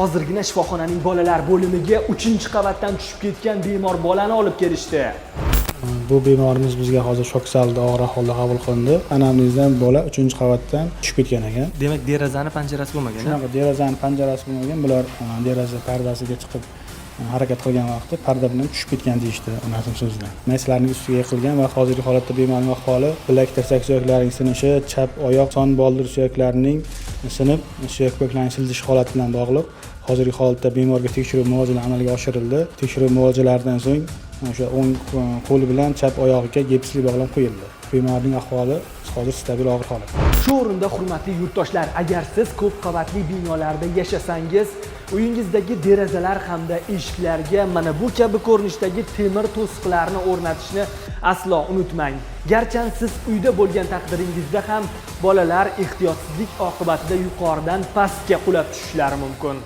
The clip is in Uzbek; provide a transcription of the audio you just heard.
hozirgina shifoxonaning bolalar bo'limiga 3-qavatdan tushib ketgan bemor bolani olib kelishdi. Bu bemorimiz bizga hozir shok salda og'ir ahvolda qabul qilindi. Anamnezdan bola 3-qavatdan tushib ketgan ekan. Demak, derazani panjarasi bo'lmagan. Shunaqa derazani panjarasi bo'lmagan. Bular deraza pardasiga chiqib harakat qilgan vaqtda parda bilan tushib ketgan deyishdi onasining so'zidan. Maysalarning ustiga yiqilgan va hozirgi holatda bemorning ahvoli bilak tirsak suyaklarining sinishi, chap oyoq son boldir suyaklarining sinib, suyak ko'klarining siljish holati bilan bog'liq. Hozirgi holatda bemorga tekshiruv muolajalari amalga oshirildi. Tekshiruv muolajalaridan so'ng o'sha o'ng qo'li bilan chap oyog'iga gipsli bog'lab qo'yildi. Bemorning ahvoli hozir stabil og'ir holatda. Shu o'rinda hurmatli yurtdoshlar, agar siz ko'p qavatli binolarda yashasangiz, uyingizdagi derazalar hamda eshiklarga mana bu kabi ko'rinishdagi temir to'siqlarni o'rnatishni aslo unutmang. Garchi siz uyda bo'lgan taqdiringizda ham bolalar ehtiyotsizlik oqibatida yuqoridan pastga qulab tushishlari mumkin.